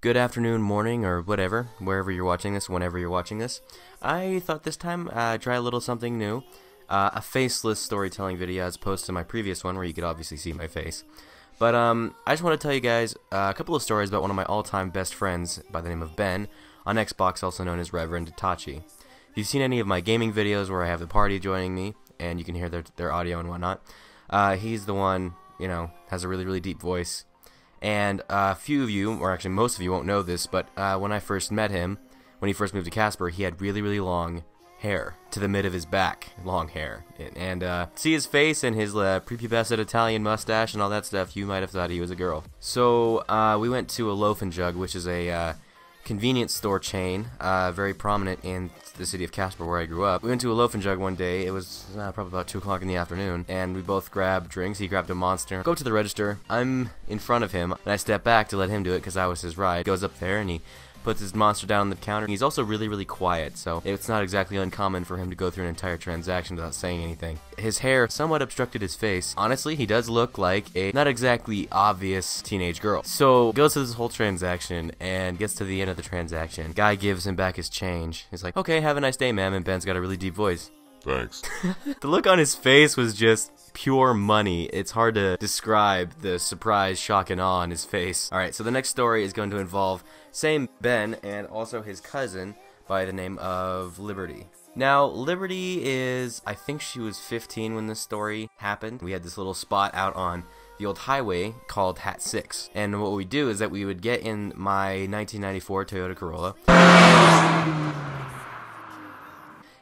good afternoon, morning, or whatever, wherever you're watching this, whenever you're watching this. I thought this time try a little something new, a faceless storytelling video as opposed to my previous one where you could obviously see my face. But I just want to tell you guys a couple of stories about one of my all-time best friends by the name of Ben, on Xbox also known as Reverend Itachi. If you've seen any of my gaming videos where I have the party joining me, and you can hear their audio and whatnot, he's the one, you know, has a really deep voice. And a few of you, or actually most of you won't know this, but when I first met him, when he first moved to Casper, he had really long hair to the mid of his back, long hair. And see his face and his prepubescent Italian mustache and all that stuff, you might have thought he was a girl. So we went to a Loaf and Jug, which is a convenience store chain, very prominent in the city of Casper where I grew up. We went to a Loaf and Jug one day. It was probably about 2 o'clock in the afternoon, and we both grabbed drinks. He grabbed a Monster. Go to the register. I'm in front of him, and I step back to let him do it because I was his ride. Goes up there, and he puts his Monster down on the counter. He's also really quiet, so it's not exactly uncommon for him to go through an entire transaction without saying anything. His hair somewhat obstructed his face. Honestly, he does look like a not exactly obvious teenage girl. So goes through this whole transaction and gets to the end of the transaction. Guy gives him back his change. He's like, "Okay, have a nice day, ma'am," and Ben's got a really deep voice. Thanks. The look on his face was just pure money. It's hard to describe the surprise, shock, and awe on his face. Alright, so the next story is going to involve same Ben and also his cousin by the name of Liberty. Now, Liberty is, I think she was 15 when this story happened. We had this little spot out on the old highway called Hat 6. And what we do is that we would get in my 1994 Toyota Corolla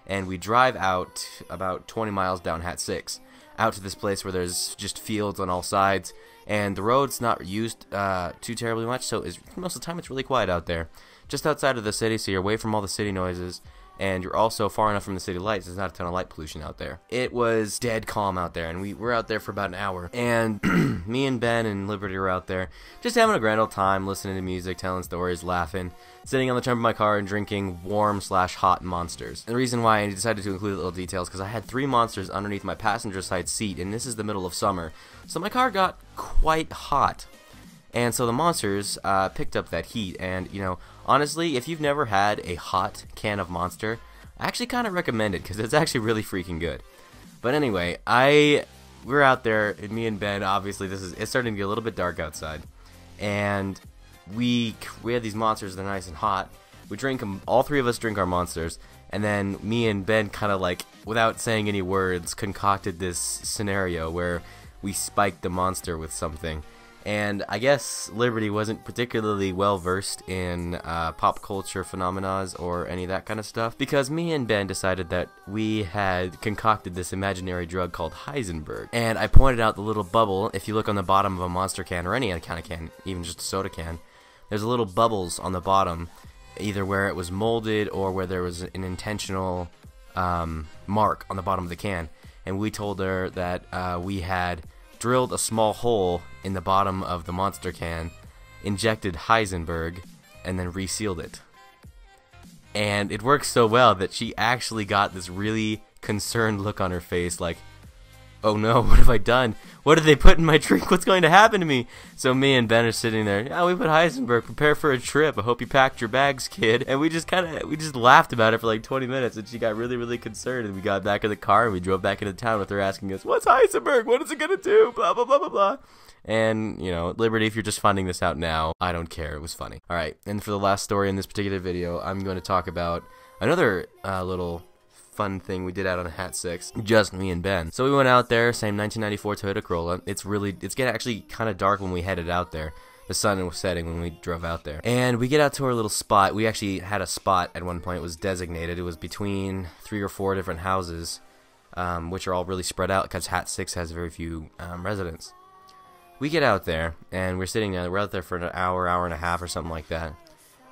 and we drive out about 20 miles down Hat 6, out to this place where there's just fields on all sides, and the road's not used too terribly much, so most of the time it's really quiet out there. Just outside of the city, so you're away from all the city noises, and you're also far enough from the city lights, there's not a ton of light pollution out there. It was dead calm out there, and we were out there for about an hour, and me and Ben and Liberty were out there, just having a grand old time, listening to music, telling stories, laughing, sitting on the trunk of my car and drinking warm/hot Monsters. And the reason why I decided to include little details, because I had 3 Monsters underneath my passenger side seat, and this is the middle of summer, so my car got quite hot. And so the Monsters picked up that heat, and, you know, honestly, if you've never had a hot can of Monster, I actually kind of recommend it, because it's actually really freaking good. But anyway, we're out there, and me and Ben, obviously, it's starting to get a little bit dark outside, and we had these Monsters that are nice and hot. We drink them, all 3 of us drink our Monsters, and then me and Ben kind of like, without saying any words, concocted this scenario where we spiked the Monster with something. And I guess Liberty wasn't particularly well versed in pop culture phenomena or any of that kind of stuff, because me and Ben decided that we had concocted this imaginary drug called Heisenberg. And I pointed out the little bubble. If you look on the bottom of a Monster can or any kind of can, even just a soda can, there's a little bubbles on the bottom, either where it was molded or where there was an intentional mark on the bottom of the can. And we told her that we had drilled a small hole in the bottom of the Monster can, injected Heisenberg, and then resealed it. And it worked so well that she actually got this really concerned look on her face, like, "Oh no, what have I done? What did they put in my drink? What's going to happen to me?" So me and Ben are sitting there, "Yeah, we put Heisenberg, prepare for a trip. I hope you packed your bags, kid." And we just laughed about it for like 20 minutes, and she got really concerned, and we got back in the car, and we drove back into town with her asking us, "What's Heisenberg? What is it gonna do? Blah, blah, blah, blah, blah." And, you know, Liberty, if you're just finding this out now, I don't care. It was funny. Alright, and for the last story in this particular video, I'm going to talk about another little fun thing we did out on Hat 6, just me and Ben. So we went out there, same 1994 Toyota Corolla. It's getting actually kind of dark when we headed out there. The sun was setting when we drove out there. And we get out to our little spot. We actually had a spot at one point. It was designated. It was between 3 or 4 different houses, which are all really spread out because Hat 6 has very few residents. We get out there, and we're sitting there. We're out there for an hour and a half or something like that.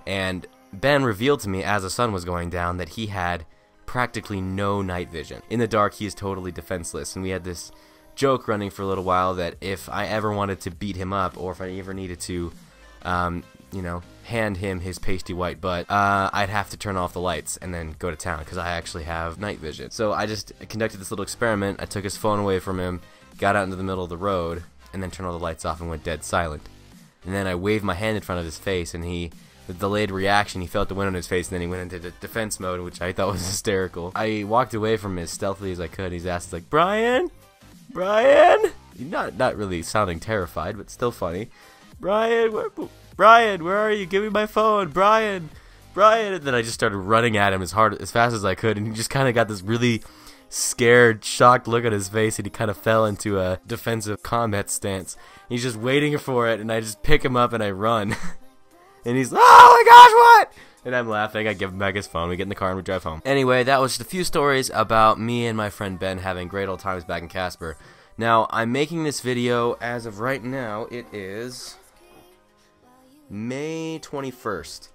And Ben revealed to me as the sun was going down that he had practically no night vision. In the dark, he is totally defenseless, and we had this joke running for a little while that if I ever wanted to beat him up, or if I ever needed to, you know, hand him his pasty white butt, I'd have to turn off the lights and then go to town, because I actually have night vision. So I just conducted this little experiment. I took his phone away from him, got out into the middle of the road, and then turned all the lights off and went dead silent. and then I waved my hand in front of his face, and he, with delayed reaction, he felt the wind on his face, and then he went into defense mode, which I thought was hysterical. I walked away from him as stealthily as I could. His ass is like, Brian? Brian? Not really sounding terrified, but still funny. Brian, where are you? Give me my phone, Brian, Brian. And then I just started running at him as fast as I could, and he just kind of got this really scared, shocked look on his face, and he kind of fell into a defensive combat stance. He's just waiting for it, and I just pick him up and I run. And he's, oh my gosh, what? And I'm laughing. I give him back his phone. We get in the car and we drive home. Anyway, that was just a few stories about me and my friend Ben having great old times back in Casper. Now, I'm making this video as of right now. It is May 21st.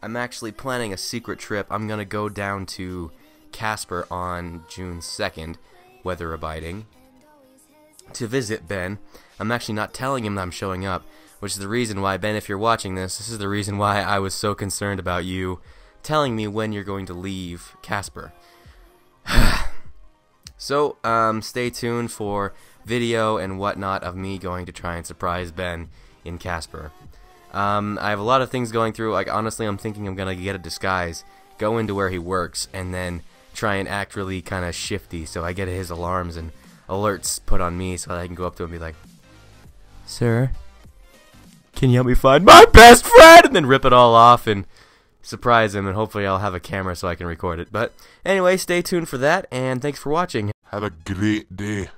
I'm actually planning a secret trip. I'm going to go down to Casper on June 2nd, weather abiding, to visit Ben. I'm actually not telling him that I'm showing up, which is the reason why, Ben, if you're watching this, this is the reason why I was so concerned about you telling me when you're going to leave Casper. So, stay tuned for video and whatnot of me going to try and surprise Ben in Casper. I have a lot of things going through. Like, honestly, I'm thinking I'm going to get a disguise, go into where he works, and then try and act really kind of shifty so I get his alarms and alerts put on me so that I can go up to him and be like, Sir, can you help me find my best friend? And then rip it all off and surprise him, and hopefully I'll have a camera so I can record it. But anyway, stay tuned for that, and thanks for watching. Have a great day.